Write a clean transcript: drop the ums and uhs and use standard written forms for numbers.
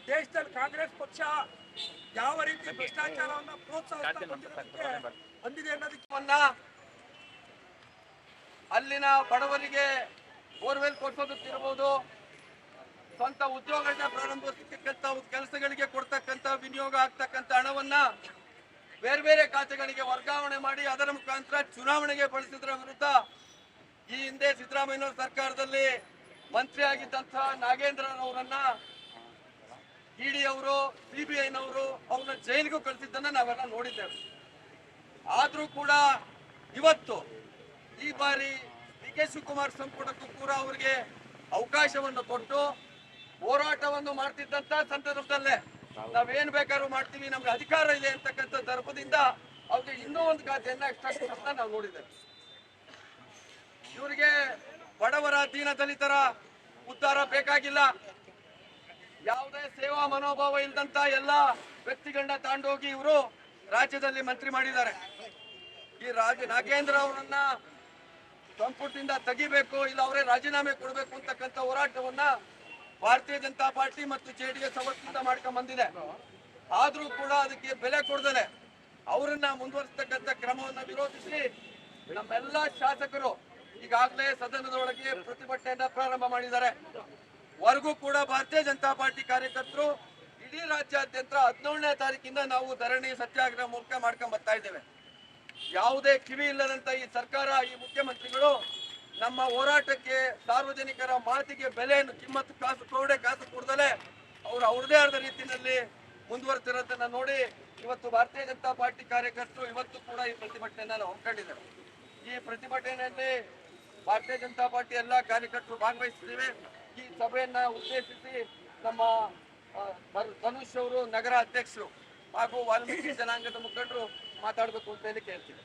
ದೇಶದಲ್ಲಿ ಕಾಂಗ್ರೆಸ್ ಪಕ್ಷ ಯಾವ ರೀತಿ ಭ್ರಷ್ಟಾಚಾರವನ್ನು ಪ್ರೋತ್ಸಾಹಿಸುತ್ತೆ ಹೊಂದಿದೆ ಅನ್ನೋದಕ್ಕೆ ಅಲ್ಲಿನ ಬಡವರಿಗೆ ಬೋರ್ವೆಲ್ ಕೊಡ್ಸೋದಕ್ಕಿರಬಹುದು, ಸ್ವಂತ ಉದ್ಯೋಗಗಳನ್ನ ಪ್ರಾರಂಭಿಸತಕ್ಕಂಥ ಕೆಲಸಗಳಿಗೆ ಕೊಡ್ತಕ್ಕಂಥ ವಿನಿಯೋಗ ಆಗ್ತಕ್ಕಂಥ ಹಣವನ್ನ ಬೇರೆ ಬೇರೆ ಖಾತೆಗಳಿಗೆ ವರ್ಗಾವಣೆ ಮಾಡಿ ಅದರ ಮುಖಾಂತರ ಚುನಾವಣೆಗೆ ಬಳಸಿದ್ರ ವಿರುದ್ಧ ಈ ಹಿಂದೆ ಸಿದ್ದರಾಮಯ್ಯ ಸರ್ಕಾರದಲ್ಲಿ ಮಂತ್ರಿ ಆಗಿದ್ದಂತಹ ನಾಗೇಂದ್ರರವರನ್ನ ಇಡಿ ಅವರು ಸಿಬಿಐನವರು ಅವ್ರನ್ನ ಜೈಲಿಗೂ ಕಳಿಸಿದ್ದನ್ನ ನಾವೆಲ್ಲ ನೋಡಿದ್ದೇವೆ. ಆದ್ರೂ ಕೂಡ ಇವತ್ತು ಈ ಬಾರಿ ಡಿ.ಕೆ. ಶಿವಕುಮಾರ್ ಸಂಪುಟಕ್ಕೂ ಕೂಡ ಅವರಿಗೆ ಅವಕಾಶವನ್ನು ಕೊಟ್ಟು ಹೋರಾಟವನ್ನು ಮಾಡ್ತಿದ್ದಂತ ಸಂದರ್ಭದಲ್ಲೇ ನಾವೇನ್ ಬೇಕಾದ್ರೂ ಮಾಡ್ತೀವಿ, ನಮ್ಗೆ ಅಧಿಕಾರ ಇದೆ ಅಂತಕ್ಕಂಥ ದರ್ಪದಿಂದ ಅವ್ರಿಗೆ ಇನ್ನೂ ಒಂದು ಖಾತೆಯನ್ನ ಎಕ್ಸ್ಟ್ರಾ ನಾವು ನೋಡಿದ್ದೇವೆ. ಇವರಿಗೆ ಬಡವರ ದೀನ ದಲಿತರ ಉದ್ಧಾರ ಬೇಕಾಗಿಲ್ಲ. ಯಾವುದೇ ಸೇವಾ ಮನೋಭಾವ ಇಲ್ಲದಂತ ಎಲ್ಲ ವ್ಯಕ್ತಿಗಳನ್ನ ತಾಂಡೋಗಿ ಇವರು ರಾಜ್ಯದಲ್ಲಿ ಮಂತ್ರಿ ಮಾಡಿದ್ದಾರೆ. ಈ ನಾಗೇಂದ್ರ ಅವರನ್ನ ಸಂಪುಟದಿಂದ ತೆಗಿಬೇಕು, ಇಲ್ಲ ಅವರೇ ರಾಜೀನಾಮೆ ಕೊಡಬೇಕು ಅಂತಕ್ಕಂಥ ಹೋರಾಟವನ್ನ ಭಾರತೀಯ ಜನತಾ ಪಾರ್ಟಿ ಮತ್ತು ಜೆಡಿಎಸ್ ಅವತ್ತಿಂದ ಮಾಡ್ಕೊಂಡ್ ಬಂದಿದೆ. ಆದ್ರೂ ಕೂಡ ಅದಕ್ಕೆ ಬೆಲೆ ಕೊಡದಲೆ ಅವರನ್ನ ಮುಂದುವರಿಸತಕ್ಕಂಥ ಕ್ರಮವನ್ನ ವಿರೋಧಿಸಿ ನಮ್ಮೆಲ್ಲ ಶಾಸಕರು ಈಗಾಗಲೇ ಸದನದೊಳಗೆ ಪ್ರತಿಭಟನೆಯನ್ನ ಪ್ರಾರಂಭ ಮಾಡಿದ್ದಾರೆ. ವರೆಗೂ ಕೂಡ ಭಾರತೀಯ ಜನತಾ ಪಾರ್ಟಿ ಕಾರ್ಯಕರ್ತರು ಇಡೀ ರಾಜ್ಯಾದ್ಯಂತ 17ನೇ ತಾರೀಕಿಂದ ನಾವು ಧರಣಿ ಸತ್ಯಾಗ್ರಹ ಮೂಲಕ ಮಾಡ್ಕೊಂಡ್ ಬರ್ತಾ ಇದ್ದೇವೆ. ಯಾವುದೇ ಕಿವಿ ಇಲ್ಲದಂತ ಈ ಸರ್ಕಾರ, ಈ ಮುಖ್ಯಮಂತ್ರಿಗಳು ನಮ್ಮ ಹೋರಾಟಕ್ಕೆ, ಸಾರ್ವಜನಿಕರ ಮಾತಿಗೆ ಬೆಲೆಯನ್ನು ಕಿಮ್ಮತ್ತು ಕಾಸು ಕೊಡದಲೆ ಅವರು ಅವ್ರದೇ ಆದ ರೀತಿಯಲ್ಲಿ ಮುಂದುವರೆತಿರೋದನ್ನ ನೋಡಿ ಇವತ್ತು ಭಾರತೀಯ ಜನತಾ ಪಾರ್ಟಿ ಕಾರ್ಯಕರ್ತರು ಇವತ್ತು ಕೂಡ ಈ ಪ್ರತಿಭಟನೆಯನ್ನ ನಾವು ಹಮ್ಮಿಕೊಂಡಿದ್ದೇವೆ. ಈ ಪ್ರತಿಭಟನೆಯಲ್ಲಿ ಭಾರತೀಯ ಜನತಾ ಪಾರ್ಟಿ ಎಲ್ಲ ಕಾರ್ಯಕರ್ತರು ಭಾಗವಹಿಸಿದ್ದೇವೆ. ಈ ಸಭೆಯನ್ನ ಉದ್ದೇಶಿಸಿ ನಮ್ಮ ಧನುಷ್ ಅವರು ನಗರ ಅಧ್ಯಕ್ಷರು ಹಾಗೂ ವಾಲ್ಮೀಕಿ ಜನಾಂಗದ ಮುಖಂಡರು ಮಾತಾಡಬೇಕು ಅಂತ ಹೇಳಿ ಕೇಳ್ತೀವಿ.